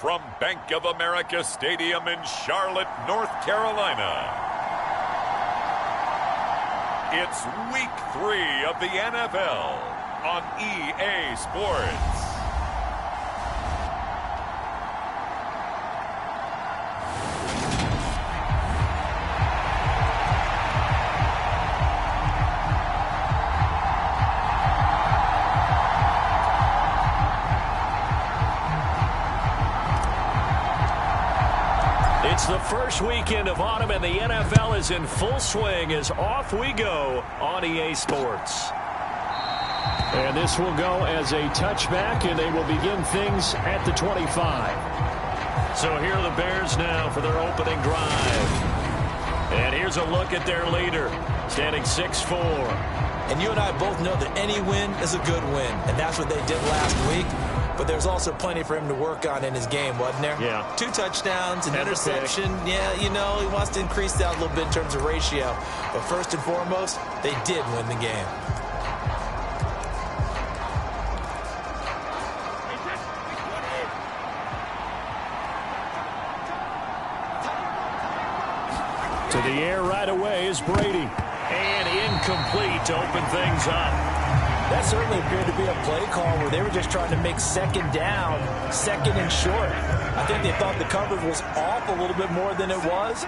from Bank of America Stadium in Charlotte, North Carolina. It's Week 3 of the NFL on EA Sports. It's the first weekend of autumn, and the NFL is in full swing as off we go on EA Sports. And this will go as a touchback, and they will begin things at the 25. So here are the Bears now for their opening drive. And here's a look at their leader, standing 6'4". And you and I both know that any win is a good win, and that's what they did last week. But there's also plenty for him to work on in his game, wasn't there? Yeah. 2 touchdowns, an interception. Yeah, you know, he wants to increase that a little bit in terms of ratio. But first and foremost, they did win the game. To the air right away is Brady. And incomplete to open things up. That certainly appeared to be a play call where they were just trying to make second down, second and short. I think they thought the coverage was off a little bit more than it was.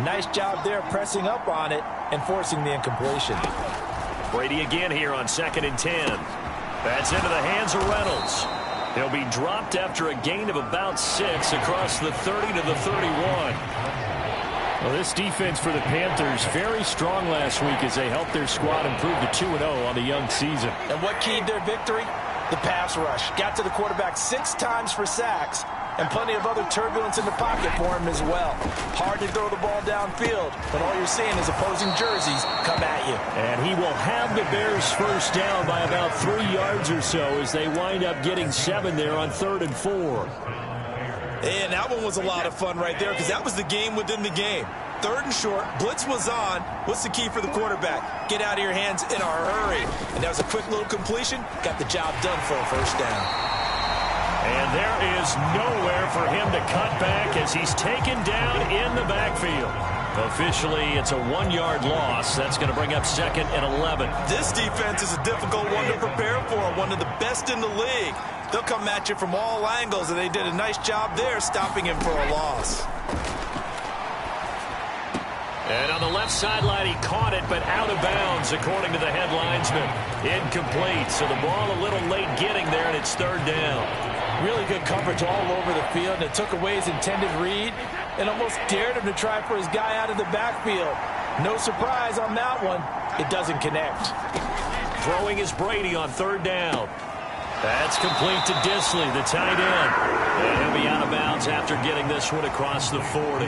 Nice job there pressing up on it and forcing the incompletion. Brady again here on 2nd and 10. That's into the hands of Reynolds. He'll be dropped after a gain of about 6 across the 30 to the 31. Well, this defense for the Panthers very strong last week as they helped their squad improve to 2-0 on the young season. And what keyed their victory? The pass rush. Got to the quarterback 6 times for sacks, and plenty of other turbulence in the pocket for him as well. Hard to throw the ball downfield, but all you're seeing is opposing jerseys come at you. And he will have the Bears first down by about 3 yards or so as they wind up getting 7 there on 3rd and 4. And that one was a lot of fun right there because that was the game within the game. 3rd and short, blitz was on. What's the key for the quarterback? Get out of your hands in a hurry. And that was a quick little completion. Got the job done for a first down. And there is nowhere for him to cut back as he's taken down in the backfield. Officially, it's a 1-yard loss. That's going to bring up 2nd and 11. This defense is a difficult one to prepare for, one of the best in the league. They'll come at you from all angles, and they did a nice job there stopping him for a loss. And on the left sideline, he caught it, but out of bounds, according to the head linesman. Incomplete, so the ball a little late getting there, and it's 3rd down. Really good coverage all over the field, and it took away his intended read and almost dared him to try for his guy out of the backfield. No surprise on that one. It doesn't connect. Throwing is Brady on 3rd down. That's complete to Disley, the tight end. And he'll be out of bounds after getting this one across the 40.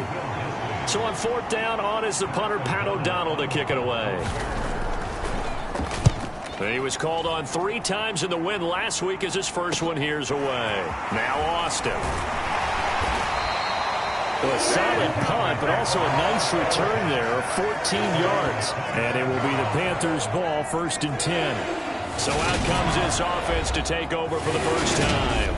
So on 4th down, on is the punter, Pat O'Donnell, to kick it away. He was called on 3 times in the win last week as his first one here's away. Now Austin. A solid punt, but also a nice return there of 14 yards. And it will be the Panthers' ball, 1st and 10. So out comes this offense to take over for the first time.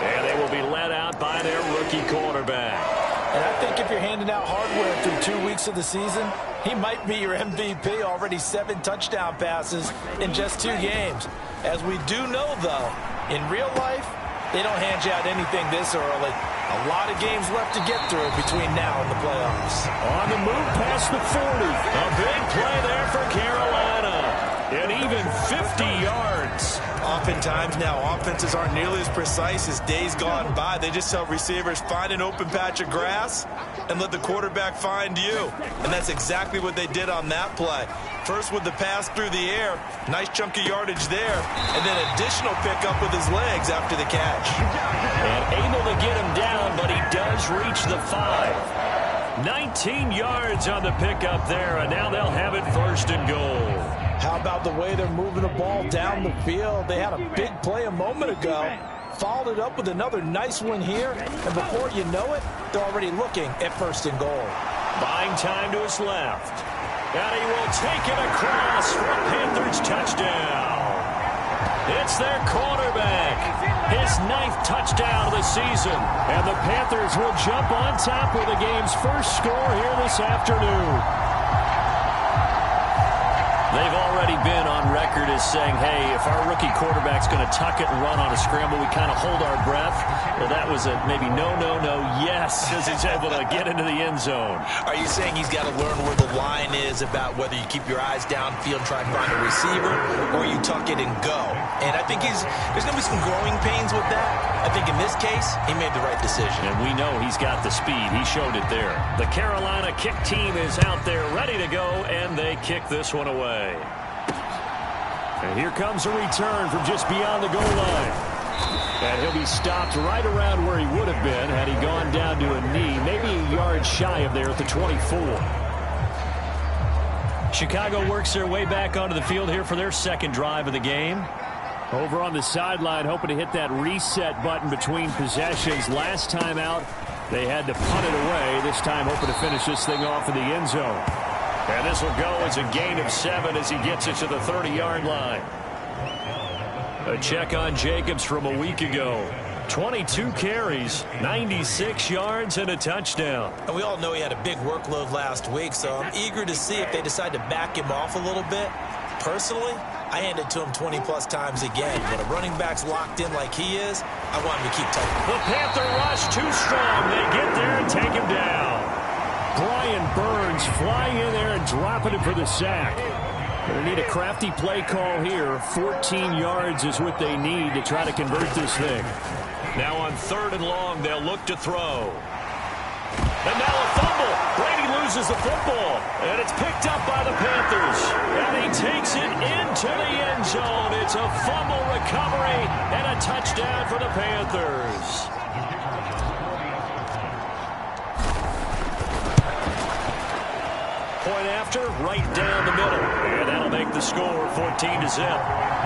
And they will be led out by their rookie quarterback. And I think if you're handing out hardware through 2 weeks of the season, he might be your MVP. Already 7 touchdown passes in just 2 games. As we do know, though, in real life, they don't hand you out anything this early. A lot of games left to get through between now and the playoffs. On the move past the 40. A big play there for Carolina. And even 50 yards. Oftentimes now, offenses aren't nearly as precise as days gone by. They just tell receivers, find an open patch of grass and let the quarterback find you. And that's exactly what they did on that play. First with the pass through the air, nice chunk of yardage there, and then additional pickup with his legs after the catch. And able to get him down, but he does reach the 5. 19 yards on the pickup there, and now they'll have it 1st and goal. How about the way they're moving the ball down the field? They had a big play a moment ago. Followed it up with another nice one here. And before you know it, they're already looking at 1st and goal. Buying time to his left. And he will take it across for a Panthers touchdown. It's their quarterback. His 9th touchdown of the season. And the Panthers will jump on top with the game's first score here this afternoon. They've already been on record as saying, hey, if our rookie quarterback's going to tuck it and run on a scramble, we kind of hold our breath. Well, that was a maybe no, yes, as he's able to get into the end zone. Are you saying he's got to learn where the line is about whether you keep your eyes downfield and try and find a receiver, or you tuck it and go? And I think there's going to be some growing pains with that. I think in this case, he made the right decision. And we know he's got the speed. He showed it there. The Carolina kick team is out there ready to go, and they kick this one away. And here comes a return from just beyond the goal line. And he'll be stopped right around where he would have been had he gone down to a knee, maybe a yard shy of there at the 24. Chicago works their way back onto the field here for their second drive of the game. Over on the sideline, hoping to hit that reset button between possessions. Last time out, they had to punt it away. This time, hoping to finish this thing off in the end zone. And this will go as a gain of 7 as he gets it to the 30-yard line. A check on Jacobs from a week ago. 22 carries, 96 yards, and a touchdown. And we all know he had a big workload last week, so I'm eager to see if they decide to back him off a little bit. Personally, I hand it to him 20-plus times again. When a running back's locked in like he is, I want him to keep tight. The Panther rush too strong. They get there and take him down. Brian Burns flying in there and dropping him for the sack. They need a crafty play call here. 14 yards is what they need to try to convert this thing. Now on 3rd and long, they'll look to throw. And now a fumble. Brady loses the football. And it's picked up by the Panthers. And he takes it into the end zone. It's a fumble recovery and a touchdown for the Panthers. Point after, right down the middle. And that'll make the score 14-0.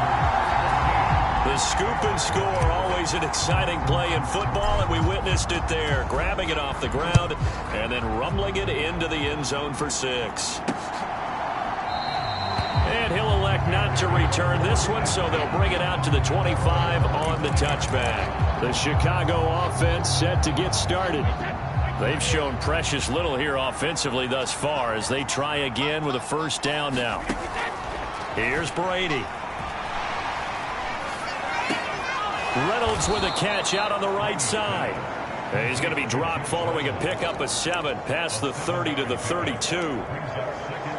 The scoop and score, always an exciting play in football, and we witnessed it there. Grabbing it off the ground and then rumbling it into the end zone for 6. And he'll elect not to return this one, so they'll bring it out to the 25 on the touchback. The Chicago offense set to get started. They've shown precious little here offensively thus far as they try again with a first down now. Here's Brady. Reynolds with a catch out on the right side. And he's going to be dropped following a pickup of 7 past the 30 to the 32.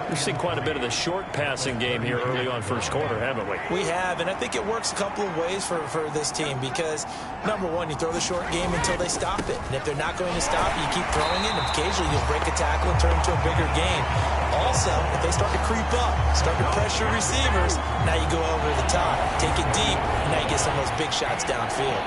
We've seen quite a bit of the short passing game here early on first quarter, haven't we? We have, and I think it works a couple of ways for this team because, number one, you throw the short game until they stop it. And if they're not going to stop it, you keep throwing it, and occasionally you'll break a tackle and turn it into a bigger game. Also, if they start to creep up, start to pressure receivers, now you go over the top, take it deep, and now you get some of those big shots downfield.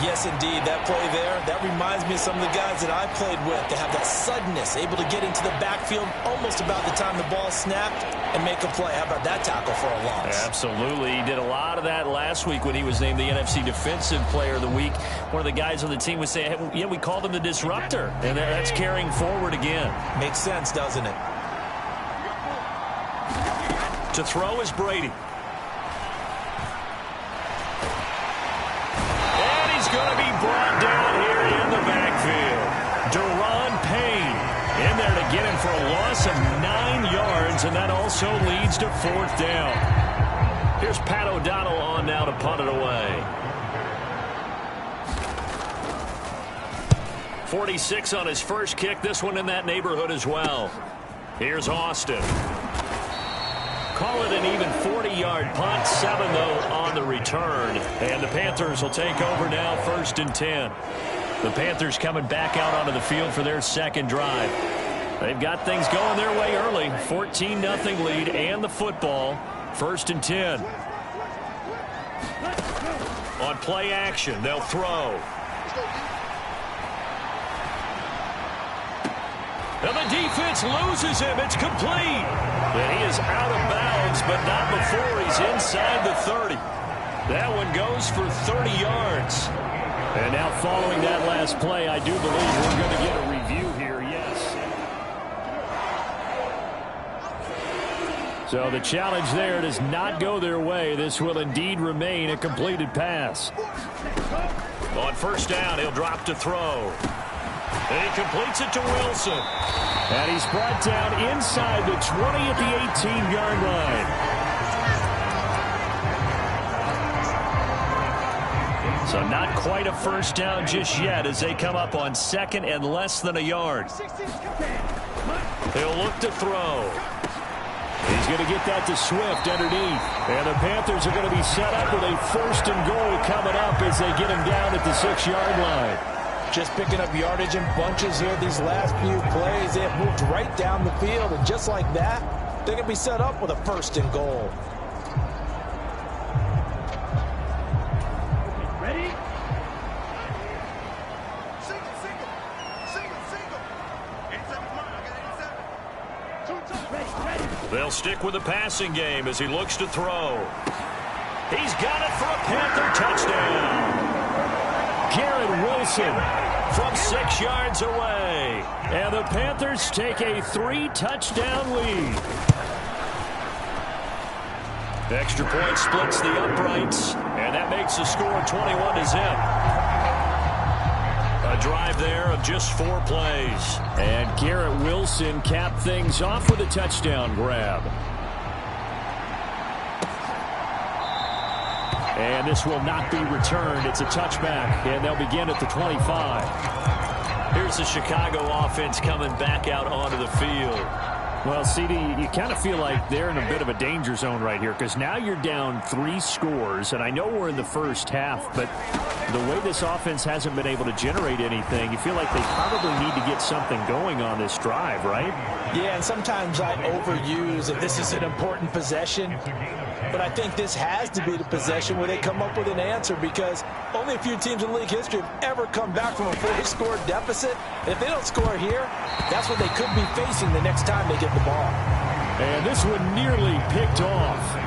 Yes, indeed. That play there, that reminds me of some of the guys that I played with. They have that suddenness, able to get into the backfield almost about the time the ball snapped and make a play. How about that tackle for a loss? Absolutely. He did a lot of that last week when he was named the NFC Defensive Player of the Week. One of the guys on the team would say, hey, yeah, we called him the disruptor. And that's carrying forward again. Makes sense, doesn't it? To throw is Brady. Going to be brought down here in the backfield. Daron Payne in there to get him for a loss of 9 yards, and that also leads to 4th down. Here's Pat O'Donnell on now to punt it away. 46 on his first kick. This one in that neighborhood as well. Here's Austin. Call it an even 40-yard punt. 7, though, on the return. And the Panthers will take over now, 1st and 10. The Panthers coming back out onto the field for their second drive. They've got things going their way early. 14-0 lead and the football. 1st and 10. On play action, they'll throw. And the defense loses him. It's complete. And he is out of bounds, but not before he's inside the 30. That one goes for 30 yards. And now following that last play, I do believe we're going to get a review here, yes. So the challenge there does not go their way. This will indeed remain a completed pass. On first down, he'll drop to throw. He completes it to Wilson. And he's brought down inside the 20 at the 18-yard line. So not quite a first down just yet as they come up on second and less than a yard. He'll look to throw. He's going to get that to Swift underneath. And the Panthers are going to be set up with a first and goal coming up as they get him down at the 6-yard line. Just picking up yardage in bunches here these last few plays. They have moved right down the field, and just like that, they're going to be set up with a first and goal. Ready? They'll stick with the passing game as he looks to throw. He's got it for a Panther touchdown. Garrett Wilson from 6 yards away. And the Panthers take a 3-touchdown lead. The extra point splits the uprights, and that makes the score 21-0. A drive there of just 4 plays. And Garrett Wilson capped things off with a touchdown grab. And this will not be returned. It's a touchback, and they'll begin at the 25. Here's the Chicago offense coming back out onto the field. Well, CD, you kind of feel like they're in a bit of a danger zone right here because now you're down 3 scores, and I know we're in the first half, but the way this offense hasn't been able to generate anything, you feel like they probably need to get something going on this drive, right? Yeah, and sometimes I overuse that this is an important possession, but I think this has to be the possession where they come up with an answer because only a few teams in league history have ever come back from a 4-score deficit. And if they don't score here, that's what they could be facing the next time they get the ball. And this one nearly picked off.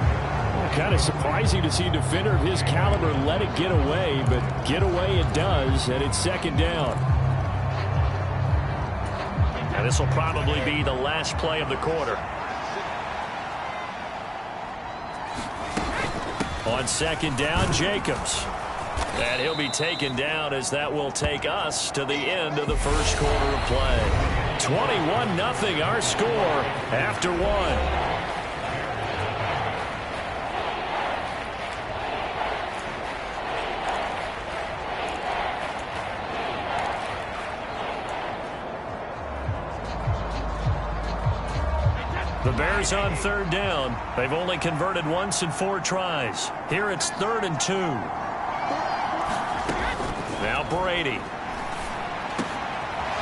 Kind of surprising to see a defender of his caliber let it get away, but get away it does, and it's second down. And this will probably be the last play of the quarter. On second down, Jacobs. And he'll be taken down as that will take us to the end of the first quarter of play. 21-0 our score after 1. The Bears on third down. They've only converted once in 4 tries. Here it's 3rd and 2. Now Brady.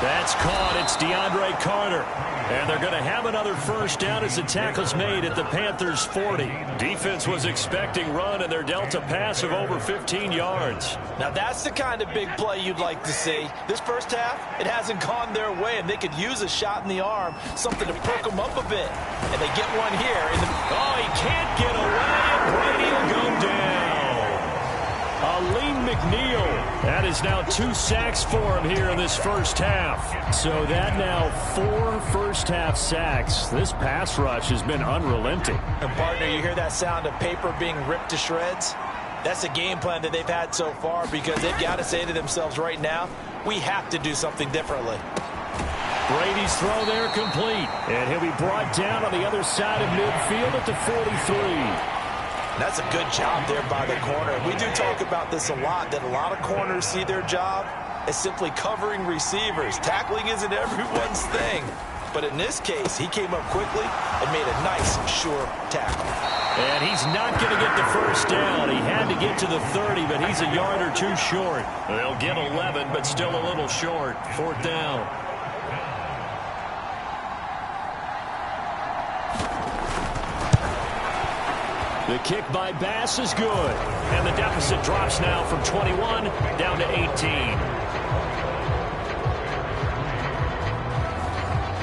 That's caught. It's DeAndre Carter. And they're going to have another first down as the tackle's made at the Panthers' 40. Defense was expecting run, and they're dealt a pass of over 15 yards. Now that's the kind of big play you'd like to see. This first half, it hasn't gone their way, and they could use a shot in the arm, something to perk them up a bit. And they get one here. Oh, he can't get away, and Brady will go down. Alim McNeil. That is now 2 sacks for him here in this first half. So that now 4 first-half sacks. This pass rush has been unrelenting. And, partner, you hear that sound of paper being ripped to shreds? That's a game plan that they've had so far because they've got to say to themselves right now, we have to do something differently. Brady's throw there complete. And he'll be brought down on the other side of midfield at the 43. That's a good job there by the corner. We do talk about this a lot, that a lot of corners see their job as simply covering receivers. Tackling isn't everyone's thing. But in this case, he came up quickly and made a nice, sure tackle. And he's not going to get the first down. He had to get to the 30, but he's a yard or 2 short. They'll get 11, but still a little short. 4th down. The kick by Bass is good. And the deficit drops now from 21 down to 18.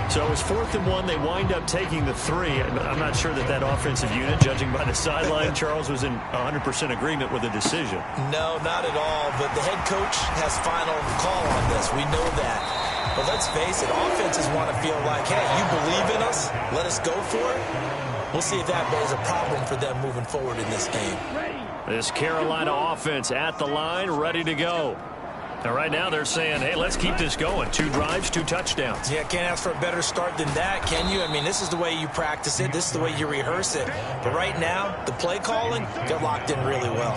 So it was 4th and 1. They wind up taking the 3. I'm not sure that offensive unit, judging by the sideline, Charles, was in 100% agreement with the decision. No, not at all. But the head coach has final call on this. We know that. But let's face it, offenses want to feel like, hey, you believe in us, let us go for it. We'll see if that is a problem for them moving forward in this game. This Carolina offense at the line, ready to go. And right now they're saying, hey, let's keep this going. 2 drives, 2 touchdowns. Yeah, can't ask for a better start than that, can you? I mean, this is the way you practice it. This is the way you rehearse it. But right now, the play calling, they're locked in really well.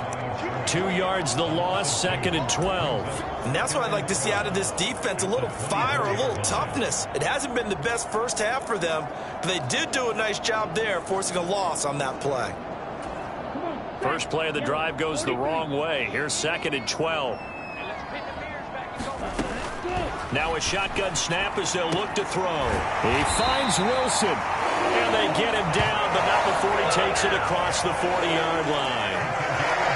2 yards the loss, 2nd and 12. And that's what I'd like to see out of this defense, a little fire, a little toughness. It hasn't been the best first half for them, but they did do a nice job there, forcing a loss on that play. First play of the drive goes the wrong way. Here's 2nd and 12. Now a shotgun snap as they'll look to throw. He finds Wilson. And they get him down, but not before he takes it across the 40-yard line.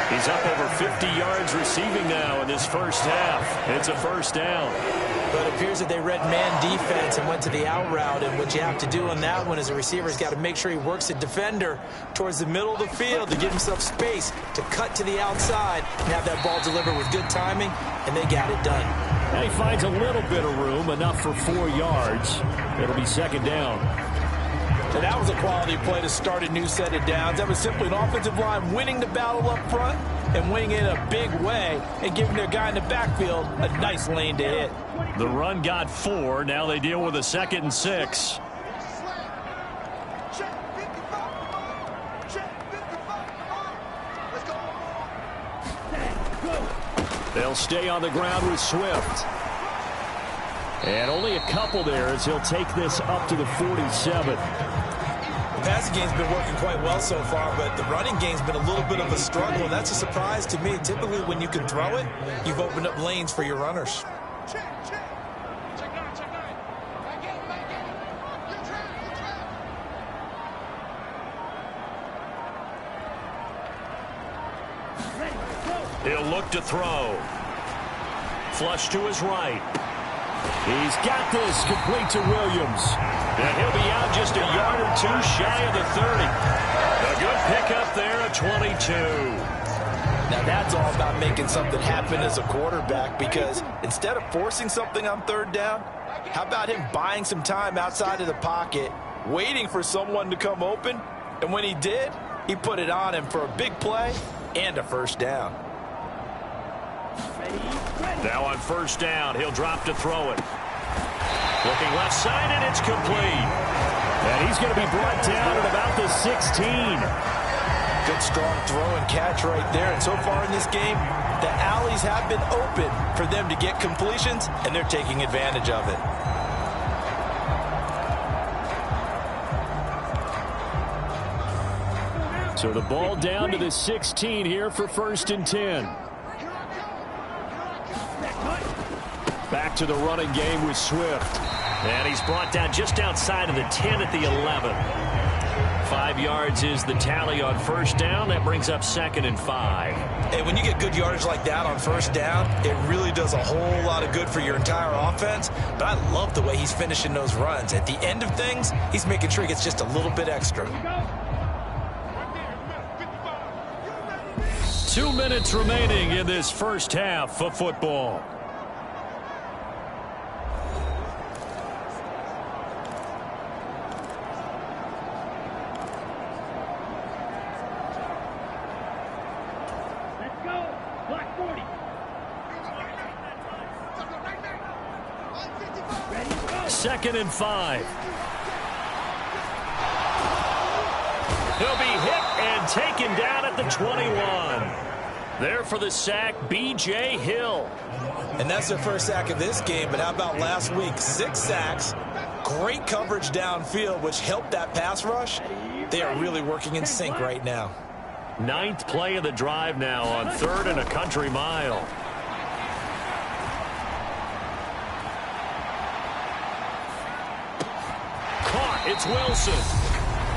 He's up over 50 yards receiving now in this first half. It's a first down. But it appears that they read man defense and went to the out route. And what you have to do on that one is a receiver's got to make sure he works a defender towards the middle of the field to give himself space to cut to the outside and have that ball delivered with good timing, and they got it done. And he finds a little bit of room, enough for 4 yards. It'll be 2nd down. And that was a quality play to start a new set of downs. That was simply an offensive line winning the battle up front and winning it in a big way and giving their guy in the backfield a nice lane to hit. The run got 4. Now they deal with a 2nd and 6. They'll stay on the ground with Swift. And only a couple there as he'll take this up to the 47. The passing game's been working quite well so far, but the running game's been a little bit of a struggle, and that's a surprise to me. Typically, when you can throw it, you've opened up lanes for your runners. He'll look to throw. Flush to his right. He's got this complete to Williams. And he'll be out just a yard or 2 shy of the 30. A good pickup there at 22. Now that's all about making something happen as a quarterback, because instead of forcing something on 3rd down, how about him buying some time outside of the pocket, waiting for someone to come open, and when he did, he put it on him for a big play and a first down. Now on 1st down, he'll drop to throw it. Looking left side, and it's complete. And he's going to be brought down at about the 16. Good, strong throw and catch right there. And so far in this game, the alleys have been open for them to get completions, and they're taking advantage of it. So the ball down to the 16 here for 1st and 10. Back to the running game with Swift. And he's brought down just outside of the 10 at the 11. 5 yards is the tally on 1st down. That brings up 2nd and 5. And when you get good yardage like that on 1st down, it really does a whole lot of good for your entire offense. But I love the way he's finishing those runs. At the end of things, he's making sure he gets just a little bit extra. 2 minutes remaining in this first half of football. Let's go. Block 40. Ready, go. 2nd and 5. He'll be hit and taken down at the 21. There for the sack, B.J. Hill. And that's their first sack of this game, but how about last week? 6 sacks, great coverage downfield, which helped that pass rush. They are really working in sync right now. 9th play of the drive now on 3rd and a country mile. Caught, it's Wilson.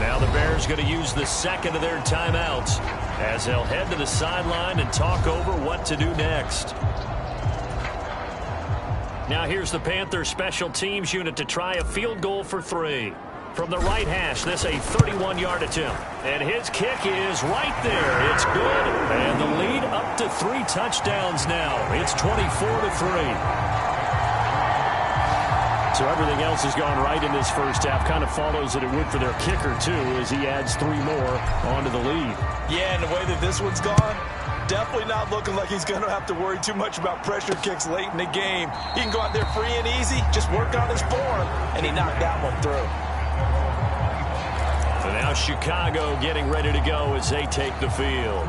Now the Bears going to use the 2nd of their timeouts as they'll head to the sideline and talk over what to do next. Now here's the Panthers special teams unit to try a field goal for 3. From the right hash, this a 31-yard attempt. And his kick is right there. It's good. And the lead up to 3 touchdowns now. It's 24-3. So everything else has gone right in this first half. Kind of follows that it would for their kicker, too, as he adds 3 more onto the lead. Yeah, and the way that this one's gone, definitely not looking like he's going to have to worry too much about pressure kicks late in the game. He can go out there free and easy, just work on his form, and he knocked that one through. And now Chicago getting ready to go as they take the field.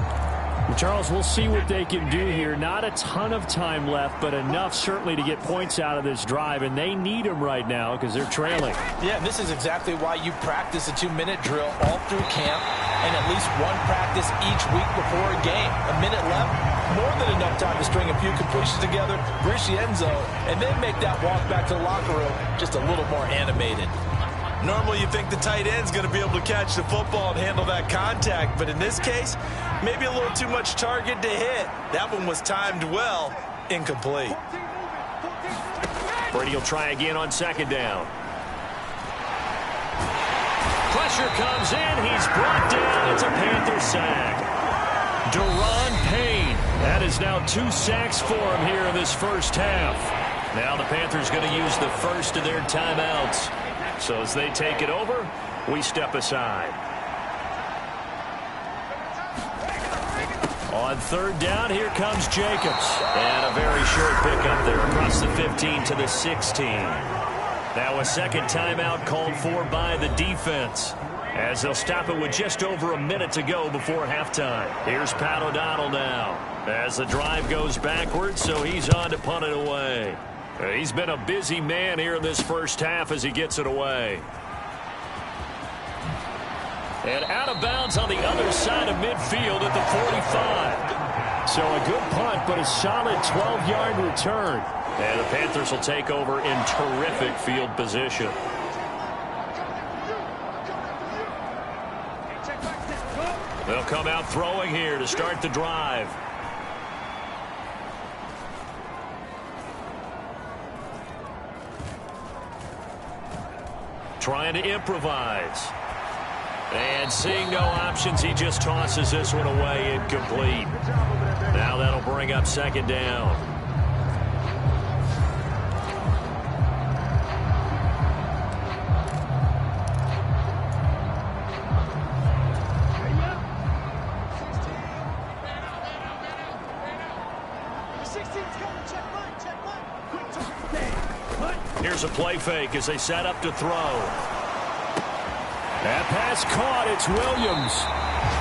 Charles, we'll see what they can do here. Not a ton of time left, but enough certainly to get points out of this drive, and they need them right now because they're trailing. Yeah, and this is exactly why you practice a 2-minute drill all through camp and at least one practice each week before a game. A minute left, more than enough time to string a few completions together, reach the end zone, and then make that walk back to the locker room just a little more animated. Normally you think the tight end's going to be able to catch the football and handle that contact, but in this case, maybe a little too much target to hit. That one was timed well, incomplete. Brady will try again on second down. Pressure comes in. He's brought down. It's a Panther sack. Daron Payne. That is now 2 sacks for him here in this first half. Now the Panthers going to use the first of their timeouts. So as they take it over, we step aside. On third down, here comes Jacobs. And a very short pickup there across the 15 to the 16. Now a second timeout called for by the defense, as they'll stop it with just over a minute to go before halftime. Here's Pat O'Donnell now as the drive goes backwards, so he's on to punt it away. He's been a busy man here in this first half as he gets it away. And out of bounds on the other side of midfield at the 45. So a good punt, but a solid 12-yard return. And the Panthers will take over in terrific field position. They'll come out throwing here to start the drive. Trying to improvise. And seeing no options, he just tosses this one away, incomplete. Now that'll bring up second down. Here's a play fake as they set up to throw. That pass caught. It's Williams.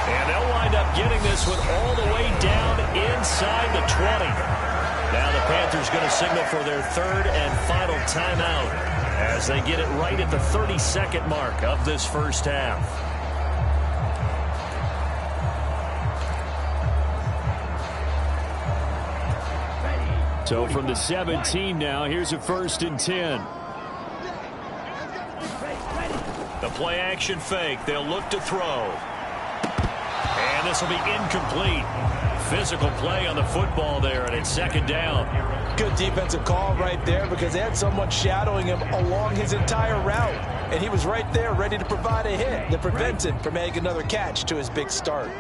And they'll wind up getting this one all the way down inside the 20. Now the Panthers going to signal for their third and final timeout as they get it right at the 32nd mark of this first half. So from the 17 now, here's a 1st and 10. The play action fake. They'll look to throw. And this will be incomplete. Physical play on the football there, and it's second down. Good defensive call right there because they had someone shadowing him along his entire route. And he was right there ready to provide a hit that prevents him from making another catch to his big start.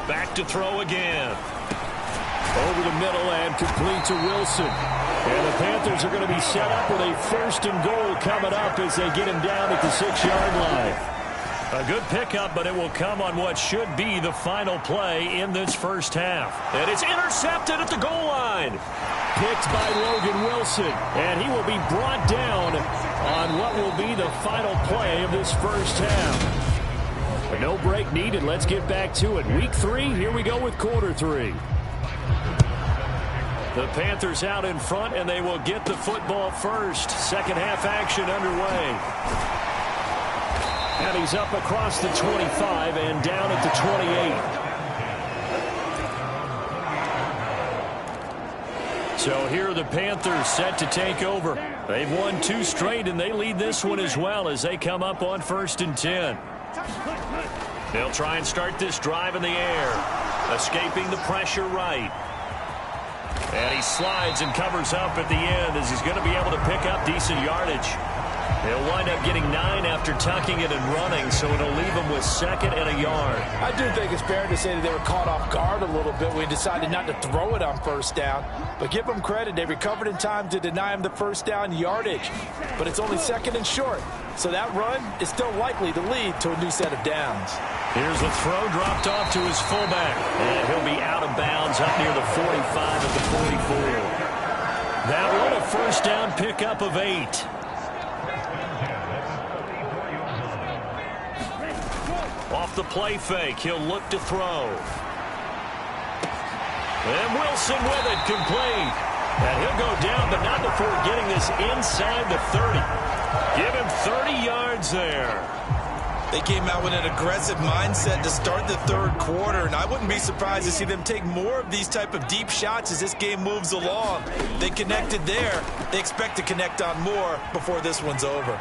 Back to throw again. Over the middle and complete to Wilson. And the Panthers are going to be set up with a 1st and goal coming up as they get him down at the 6-yard line. A good pickup, but it will come on what should be the final play in this first half. And it's intercepted at the goal line. Picked by Logan Wilson. And he will be brought down on what will be the final play of this first half. But no break needed. Let's get back to it. Week 3, here we go with quarter 3. The Panthers out in front, and they will get the football first. Second half action underway. And he's up across the 25 and down at the 28. So here are the Panthers set to take over. They've won 2 straight, and they lead this one as well as they come up on 1st and 10. They'll try and start this drive in the air. Escaping the pressure right. And he slides and covers up at the end as he's going to be able to pick up decent yardage. He'll wind up getting 9 after tucking it and running, so it'll leave him with 2nd and a yard. I do think it's fair to say that they were caught off guard a little bit when he decided not to throw it on first down. But give them credit, they recovered in time to deny him the first down yardage. But it's only 2nd and short, so that run is still likely to lead to a new set of downs. Here's the throw dropped off to his fullback. And he'll be out of bounds up near the 45 at the 44. That one a first down pickup of 8. Off the play fake, he'll look to throw. And Wilson with it, complete. And he'll go down, but not before getting this inside the 30. Give him 30 yards there. They came out with an aggressive mindset to start the third quarter, and I wouldn't be surprised to see them take more of these type of deep shots as this game moves along. They connected there. They expect to connect on more before this one's over.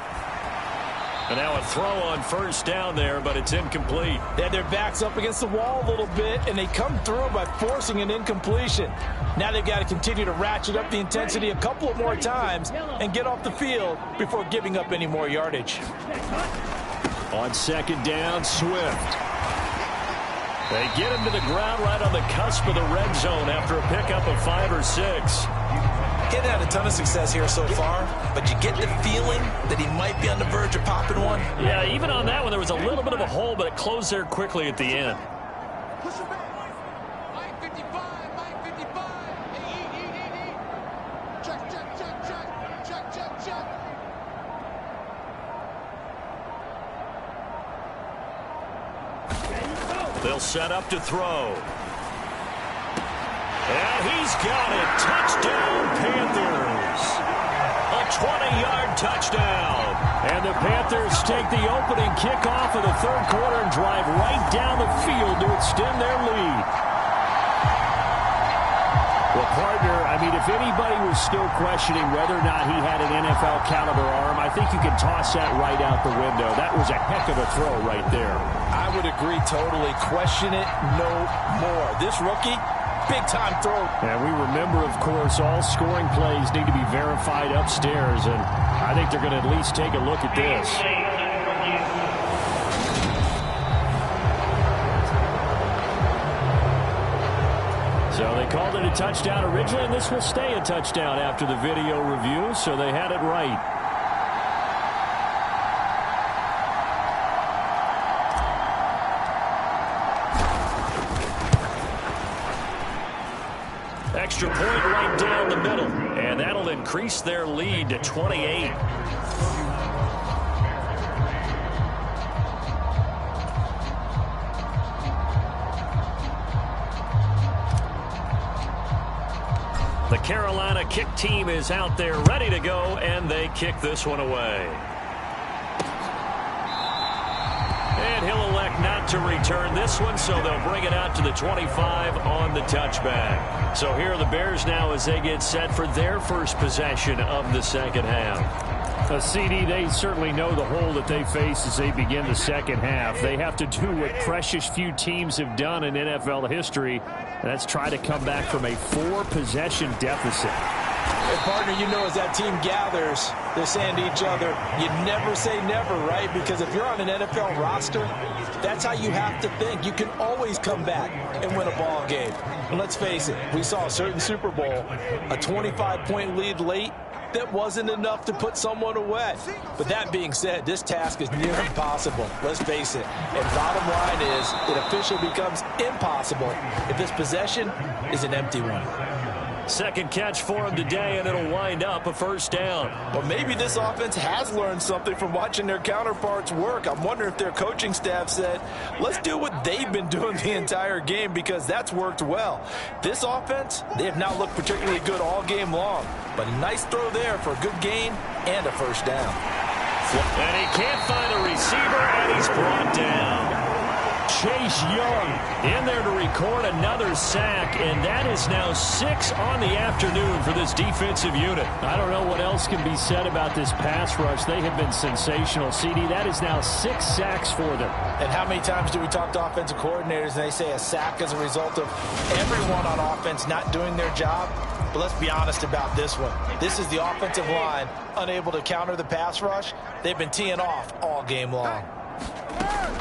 And now a throw on first down there, but it's incomplete. They had their backs up against the wall a little bit, and they come through by forcing an incompletion. Now they've got to continue to ratchet up the intensity a couple of more times and get off the field before giving up any more yardage. On 2nd down, Swift. They get him to the ground right on the cusp of the red zone after a pickup of 5 or 6. He hadn't had a ton of success here so far, but you get the feeling that he might be on the verge of popping one. Yeah, even on that one, there was a little bit of a hole, but it closed there quickly at the end. Push him back. Line 55, line 55. Check, check, check, check. Check, check, check. They'll set up to throw. And he's got it. Touchdown, Panthers. A 20-yard touchdown. And the Panthers take the opening kickoff of the third quarter and drive right down the field to extend their lead. Well, partner, I mean, if anybody was still questioning whether or not he had an NFL caliber arm, I think you can toss that right out the window. That was a heck of a throw right there. I would agree totally. Question it no more. This rookie, big-time throw. And we remember, of course, all scoring plays need to be verified upstairs, and I think they're going to at least take a look at this. So they called it a touchdown originally, and this will stay a touchdown after the video review, so they had it right. Extra point right down the middle, and that'll increase their lead to 28. The Carolina kick team is out there ready to go, and they kick this one away. And he'll elect not to return this one, so they'll bring it out to the 25 on the touchback. So here are the Bears now as they get set for their first possession of the second half. CD, they certainly know the hole that they face as they begin the second half. They have to do what precious few teams have done in NFL history, and that's try to come back from a 4-possession deficit. Hey, partner, you know as that team gathers, they're saying to each other, you never say never, right? Because if you're on an NFL roster, that's how you have to think. You can always come back and win a ball game. And let's face it, we saw a certain Super Bowl, a 25-point lead late, that wasn't enough to put someone away. But that being said, this task is near impossible. Let's face it. And bottom line is, it officially becomes impossible if this possession is an empty one. Second catch for him today, and it'll wind up a first down. Well, maybe this offense has learned something from watching their counterparts work. I'm wondering if their coaching staff said, let's do what they've been doing the entire game, because that's worked well. This offense, they have not looked particularly good all game long, but a nice throw there for a good gain and a first down. And he can't find a receiver, and he's brought down. Chase Young in there to record another sack, and that is now 6 on the afternoon for this defensive unit. I don't know what else can be said about this pass rush. They have been sensational. CD, that is now 6 sacks for them. And how many times do we talk to offensive coordinators and they say a sack as a result of everyone on offense not doing their job? But let's be honest about this one. This is the offensive line unable to counter the pass rush. They've been teeing off all game long.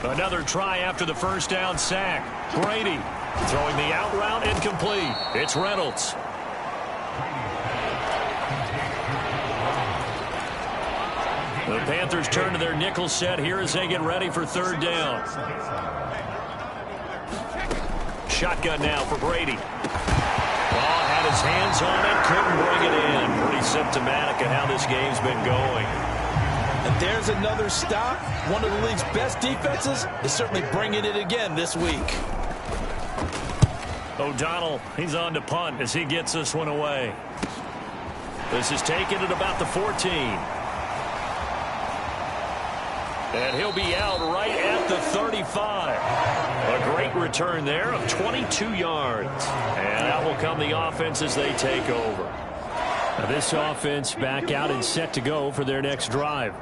Another try after the first down sack. Brady throwing the out route incomplete. It's Reynolds. The Panthers turn to their nickel set here as they get ready for third down. Shotgun now for Brady. Ball had his hands on it, couldn't bring it in. Pretty symptomatic of how this game's been going. And there's another stop. One of the league's best defenses is certainly bringing it again this week. O'Donnell, he's on to punt as he gets this one away. This is taken at about the 14. And he'll be out right at the 35. A great return there of 22 yards. And out will come the offense as they take over. Now this offense back out and set to go for their next drive.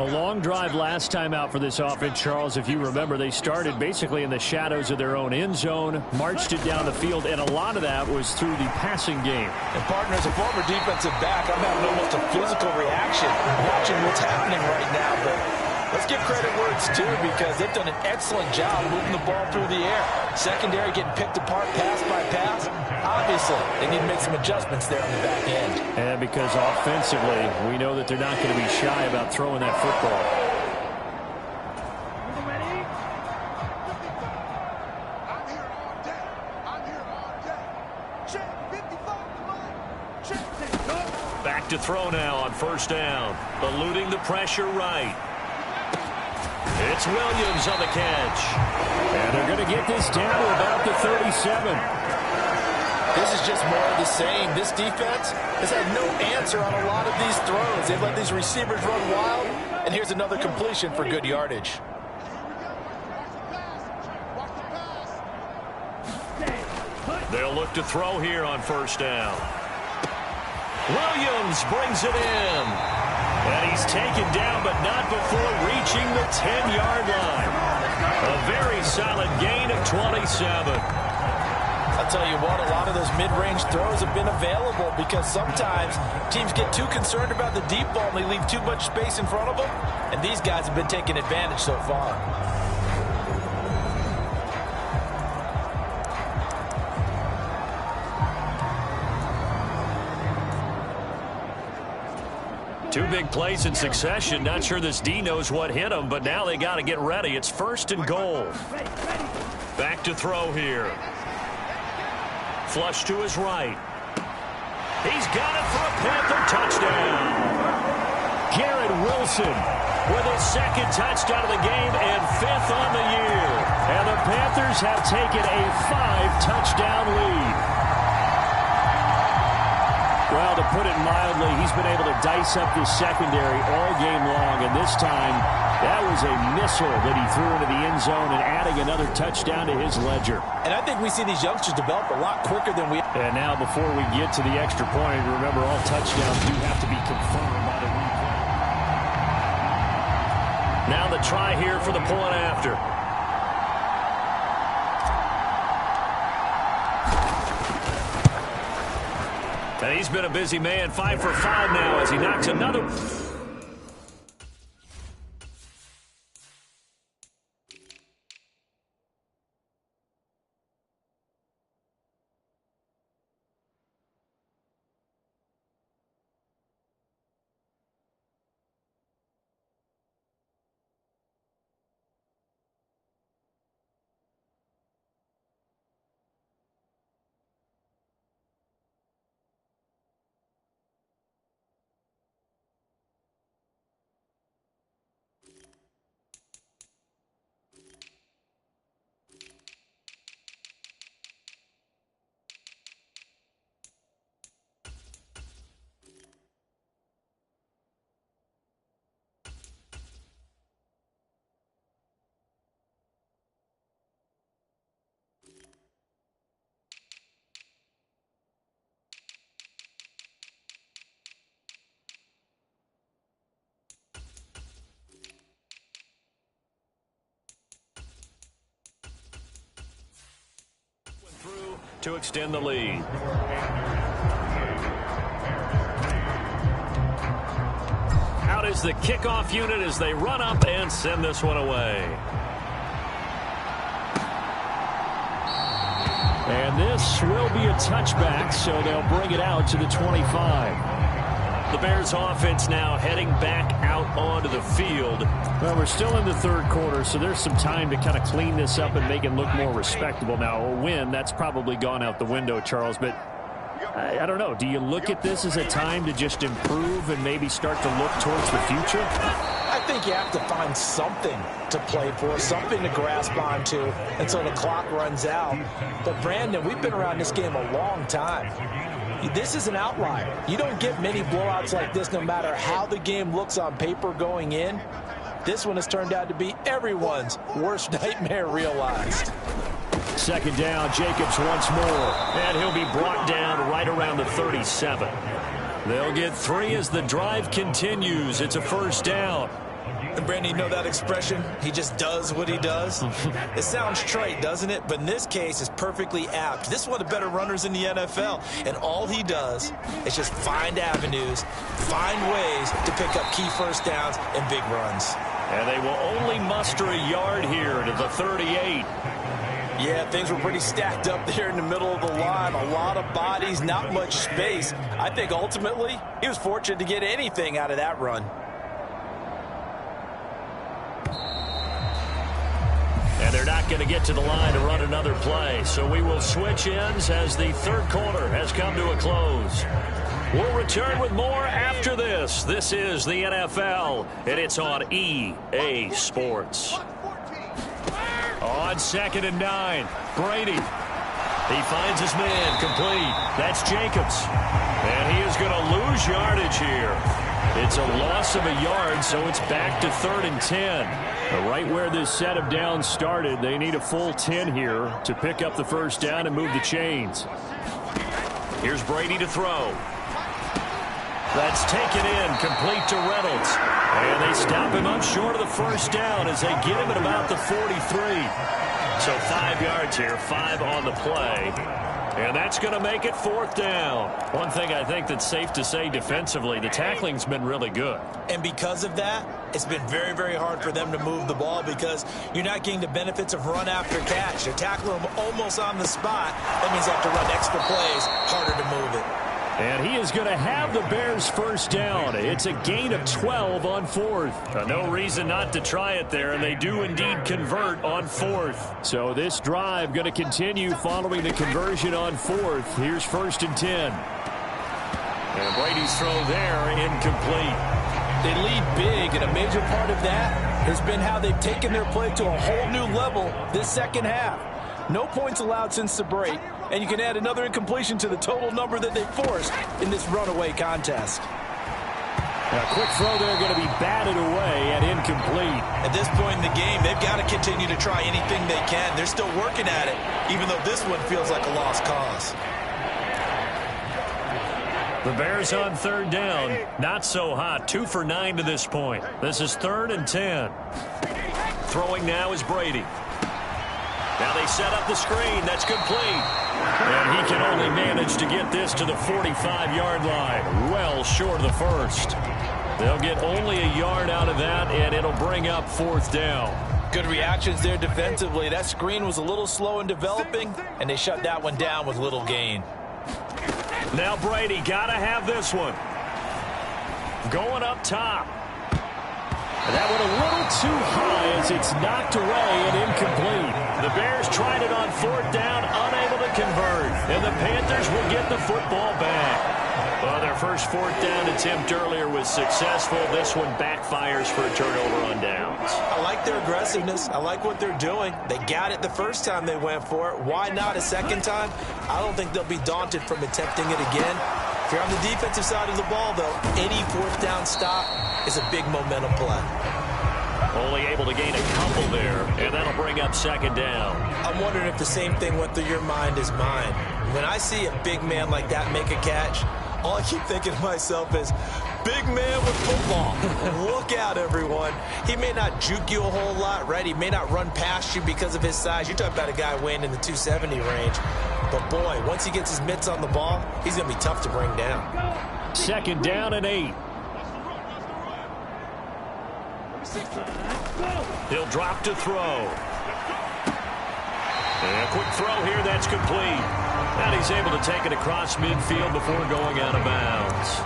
A long drive last time out for this offense, Charles. If you remember, they started basically in the shadows of their own end zone, marched it down the field, and a lot of that was through the passing game. And partner, as a former defensive back, I'm having almost a physical reaction watching what's happening right now. But let's give credit where it's due because they've done an excellent job moving the ball through the air. Secondary getting picked apart pass by pass. Obviously, they need to make some adjustments there on the back end. And because offensively, we know that they're not going to be shy about throwing that football. I'm here all day. I'm here all day. Check 55 to mine. Check. Back to throw now on first down. Eluding the pressure right. It's Williams on the catch. And they're going to get this down to about the 37. This is just more of the same. This defense has had no answer on a lot of these throws. They've let these receivers run wild, and here's another completion for good yardage. They'll look to throw here on first down. Williams brings it in. And he's taken down, but not before reaching the 10-yard line. A very solid gain of 27. I'll tell you what, a lot of those mid-range throws have been available because sometimes teams get too concerned about the deep ball and they leave too much space in front of them, and these guys have been taking advantage so far. Two big plays in succession. Not sure this D knows what hit him, but now they got to get ready. It's first and goal. Back to throw here. Flush to his right. He's got it for a Panther touchdown. Garrett Wilson with his second touchdown of the game and fifth on the year. And the Panthers have taken a 5-touchdown lead. Well, to put it mildly, he's been able to dice up this secondary all game long, and this time that was a missile that he threw into the end zone and adding another touchdown to his ledger. And I think we see these youngsters develop a lot quicker than we... And now before we get to the extra point, remember all touchdowns do have to be confirmed by the replay. Now the try here for the point after. And he's been a busy man, 5 for 5 now as he knocks another. To extend the lead. is the kickoff unit as they run up and send this one away. And this will be a touchback, so they'll bring it out to the 25. The Bears offense now heading back out onto the field. Well, we're still in the third quarter, so there's some time to kind of clean this up and make it look more respectable. Now, a win, that's probably gone out the window, Charles, but I don't know. Do you look at this as a time to just improve and maybe start to look towards the future? I think you have to find something to play for, something to grasp onto until the clock runs out. But, Brandon, we've been around this game a long time. This is an outlier. You don't get many blowouts like this no matter how the game looks on paper going in. This one has turned out to be everyone's worst nightmare realized. Second down, Jacobs once more. And he'll be brought down right around the 37. They'll get 3 as the drive continues. It's a first down. And Brandon, you know that expression? He just does what he does. It sounds trite, doesn't it? But in this case, it's perfectly apt. This is one of the better runners in the NFL. And all he does is just find avenues, find ways to pick up key first downs and big runs. And they will only muster a yard here to the 38. Yeah, things were pretty stacked up there in the middle of the line. A lot of bodies, not much space. I think ultimately he was fortunate to get anything out of that run. And they're not going to get to the line to run another play. So we will switch ends as the third quarter has come to a close. We'll return with more after this. This is the NFL, and it's on EA Sports. On 2nd and 9, Brady. He finds his man complete. That's Jacobs. And he is going to lose yardage here. It's a loss of a yard, so it's back to 3rd and 10. Right where this set of downs started, they need a full 10 here to pick up the first down and move the chains. Here's Brady to throw. That's taken in, complete to Reynolds. And they stop him up short of the first down as they get him at about the 43. So 5 yards here, 5 on the play. And that's going to make it 4th down. One thing I think that's safe to say defensively, the tackling's been really good. And because of that, it's been very, very hard for them to move the ball because you're not getting the benefits of run after catch. They're tackling them almost on the spot. That means they have to run extra plays, harder to move it. And he is going to have the Bears first down. It's a gain of 12 on 4th. No reason not to try it there, and they do indeed convert on 4th. So this drive going to continue following the conversion on 4th. Here's 1st and 10. And Brady's throw there, incomplete. They lead big, and a major part of that has been how they've taken their play to a whole new level this second half. No points allowed since the break, and you can add another incompletion to the total number that they forced in this runaway contest. A quick throw there going to be batted away and incomplete. At this point in the game, they've got to continue to try anything they can. They're still working at it, even though this one feels like a lost cause. The Bears on 3rd down. Not so hot. 2 for 9 to this point. This is 3rd and 10. Throwing now is Brady. Now they set up the screen. That's complete. And he can only manage to get this to the 45-yard line. Well short of the first. They'll get only a yard out of that, and it'll bring up 4th down. Good reactions there defensively. That screen was a little slow in developing, and they shut that one down with little gain. Now Brady got to have this one. Going up top. And that went a little too high as it's knocked away and incomplete. The Bears tried it on 4th down, unable to convert. And the Panthers will get the football back. Well, their first 4th down attempt earlier was successful. This one backfires for a turnover on downs. I like their aggressiveness. I like what they're doing. They got it the first time they went for it. Why not a second time? I don't think they'll be daunted from attempting it again. If you're on the defensive side of the ball, though, any 4th down stop is a big momentum play. Only able to gain a couple there, and that'll bring up 2nd down. I'm wondering if the same thing went through your mind as mine. When I see a big man like that make a catch, all I keep thinking to myself is, big man with football. Look out, everyone. He may not juke you a whole lot, right? He may not run past you because of his size. You're talking about a guy weighing in the 270 range. But, boy, once he gets his mitts on the ball, he's going to be tough to bring down. 2nd down and 8. He'll drop to throw. And a quick throw here, that's complete. And he's able to take it across midfield before going out of bounds.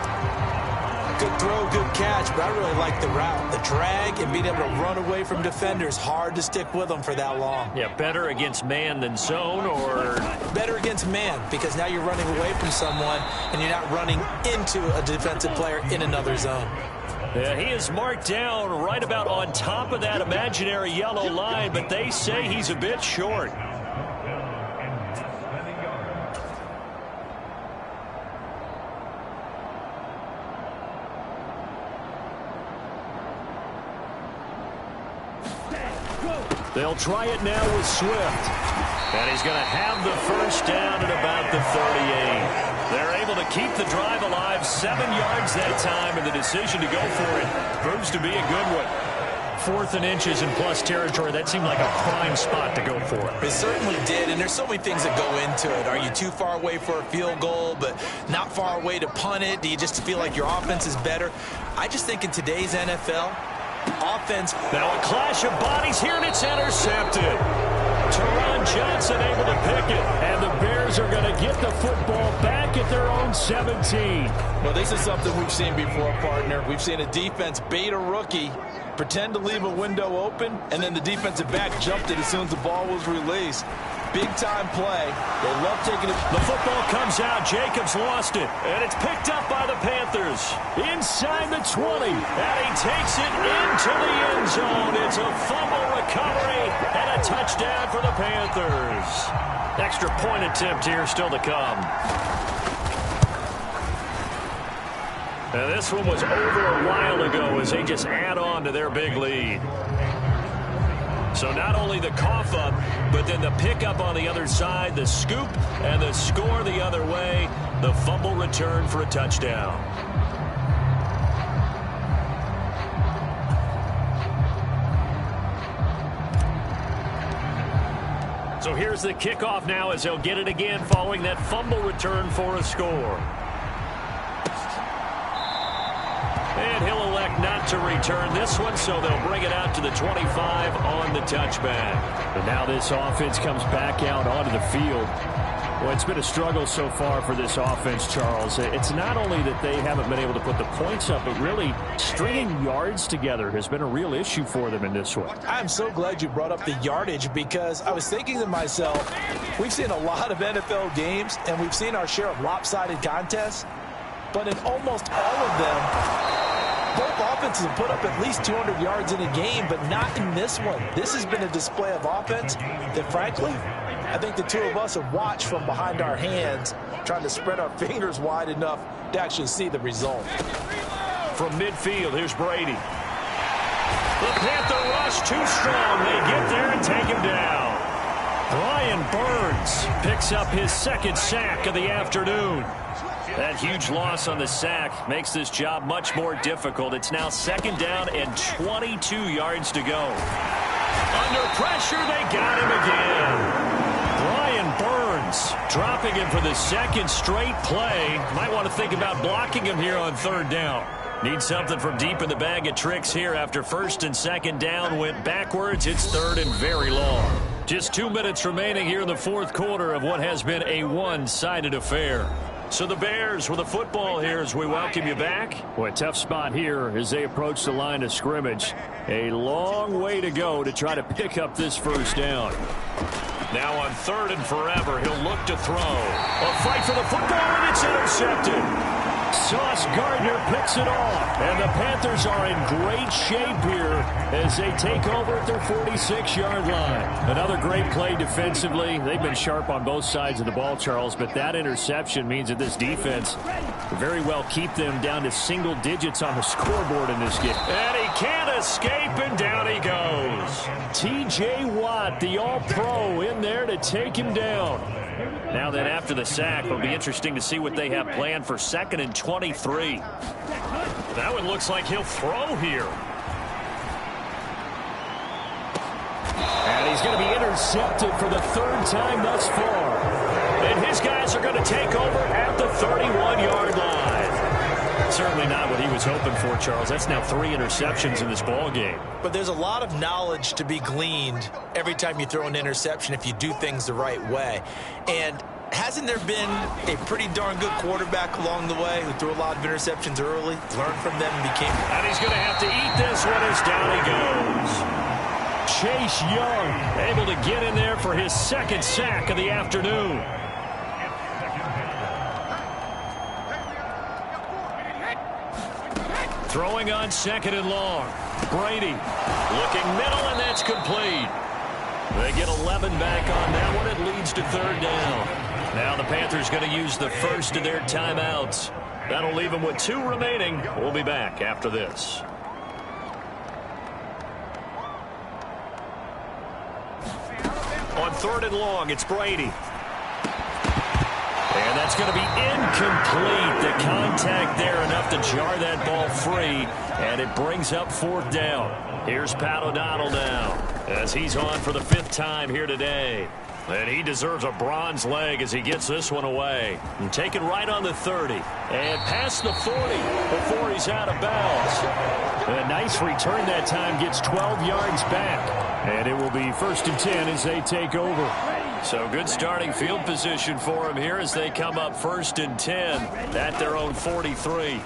Good throw, good catch, but I really like the route. The drag and being able to run away from defenders, hard to stick with them for that long. Yeah, better against man than zone, or better against man, because now you're running away from someone and you're not running into a defensive player in another zone. Yeah, he is marked down right about on top of that imaginary yellow line, but they say he's a bit short. They'll try it now with Swift. And he's going to have the first down at about the 38. They're able to keep the drive alive, 7 yards that time, and the decision to go for it proves to be a good one. 4th and inches in plus territory, that seemed like a prime spot to go for it. It certainly did, and there's so many things that go into it. Are you too far away for a field goal, but not far away to punt it? Do you just feel like your offense is better? I just think in today's NFL, offense. Now a clash of bodies here, and it's intercepted. Teron Johnson able to pick it, and the Bears are going to get the football back at their own 17. Well, this is something we've seen before, partner. We've seen a defense bait a rookie, pretend to leave a window open, and then the defensive back jumped it as soon as the ball was released. Big-time play. They love taking it. The football comes out. Jacobs lost it, and it's picked up by the Panthers. Inside the 20, and he takes it into the end zone. It's a fumble recovery and a touchdown for the Panthers. Extra point attempt here still to come. And this one was over a while ago as they just add on to their big lead. So not only the cough up, but then the pickup on the other side, the scoop, and the score the other way, the fumble return for a touchdown. So here's the kickoff now as they'll get it again following that fumble return for a score. And he'll elect not to return this one, so they'll bring it out to the 25 on the touchback. And now this offense comes back out onto the field. Well, it's been a struggle so far for this offense, Charles. It's not only that they haven't been able to put the points up, but really stringing yards together has been a real issue for them in this one. I'm so glad you brought up the yardage, because I was thinking to myself, we've seen a lot of NFL games, and we've seen our share of lopsided contests, but in almost all of them, both offenses have put up at least 200 yards in a game, but not in this one. This has been a display of offense that, frankly, I think the two of us have watched from behind our hands, trying to spread our fingers wide enough to actually see the result. From midfield, here's Brady. The Panther rush too strong. They get there and take him down. Brian Burns picks up his second sack of the afternoon. That huge loss on the sack makes this job much more difficult. It's now 2nd down and 22 yards to go. Under pressure, they got him again. Brian Burns dropping him for the second straight play. Might want to think about blocking him here on 3rd down. Need something from deep in the bag of tricks here after 1st and 2nd down went backwards. It's 3rd and very long. Just 2 minutes remaining here in the 4th quarter of what has been a one-sided affair. So the Bears with the football here as we welcome you back. Boy, a tough spot here as they approach the line of scrimmage. A long way to go to try to pick up this first down. Now on 3rd and forever, he'll look to throw. A fight for the football, and it's intercepted. Sauce Gardner picks it off, and the Panthers are in great shape here as they take over at their 46-yard line. Another great play defensively. They've been sharp on both sides of the ball, Charles, but that interception means that this defense very well keep them down to single digits on the scoreboard in this game. And he can't escape, and down he goes. T.J. Watt, the all-pro, in there to take him down. Now then, after the sack, it'll be interesting to see what they have planned for 2nd and 23. That one looks like he'll throw here. And he's going to be intercepted for the 3rd time thus far. And his guys are going to take over at the 31-yard line. Certainly not what he was hoping for, Charles. That's now 3 interceptions in this ball game. But there's a lot of knowledge to be gleaned every time you throw an interception if you do things the right way. And hasn't there been a pretty darn good quarterback along the way who threw a lot of interceptions early, learned from them, and became... And he's going to have to eat this one as down he goes. Chase Young able to get in there for his second sack of the afternoon. Throwing on 2nd and long. Brady looking middle, and that's complete. They get 11 back on that one. It leads to 3rd down. Now the Panthers going to use the first of their timeouts. That'll leave them with 2 remaining. We'll be back after this. On 3rd and long, it's Brady. And that's going to be incomplete. The contact there enough to jar that ball free, and it brings up 4th down. Here's Pat O'Donnell now as he's on for the 5th time here today. And he deserves a bronze leg as he gets this one away. And taken right on the 30. And past the 40 before he's out of bounds. A nice return that time, gets 12 yards back. And it will be 1st and 10 as they take over. So good starting field position for him here as they come up 1st and 10 at their own 43.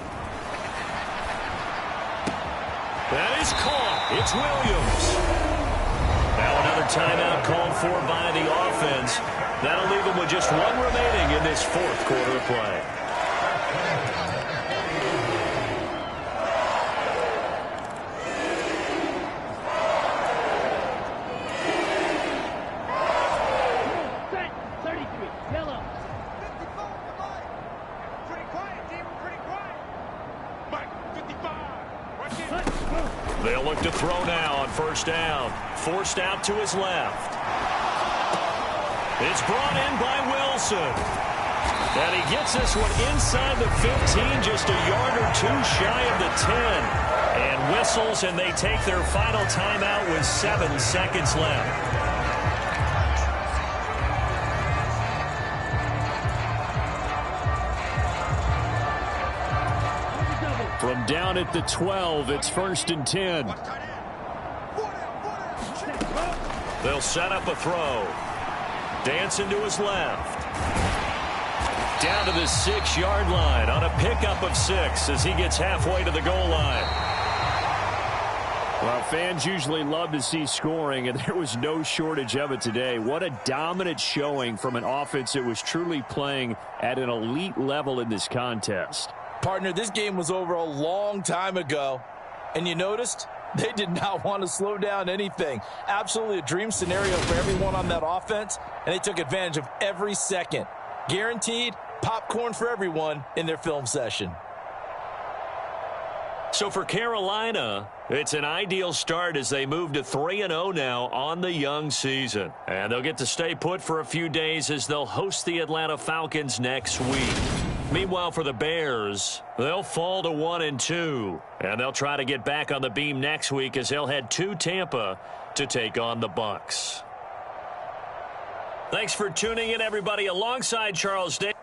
That is caught. It's Williams. Now another timeout called for by the offense. That'll leave them with just 1 remaining in this 4th quarter of play. They'll look to throw now on 1st down. Forced out to his left. It's brought in by Wilson. And he gets this one inside the 15, just a yard or 2 shy of the 10. And whistles, and they take their final timeout with 7 seconds left. From down at the 12, it's 1st and 10. They'll set up a throw. Dancing to his left. Down to the 6-yard line on a pickup of 6 as he gets halfway to the goal line. Well, fans usually love to see scoring, and there was no shortage of it today. What a dominant showing from an offense that was truly playing at an elite level in this contest. Partner, this game was over a long time ago, and you noticed they did not want to slow down anything. Absolutely a dream scenario for everyone on that offense, and they took advantage of every second. Guaranteed popcorn for everyone in their film session. So for Carolina, it's an ideal start as they move to 3-0 now on the young season. And they'll get to stay put for a few days as they'll host the Atlanta Falcons next week. Meanwhile, for the Bears, they'll fall to 1-2. And they'll try to get back on the beam next week as they'll head to Tampa to take on the Bucs. Thanks for tuning in, everybody. Alongside Charles Davis.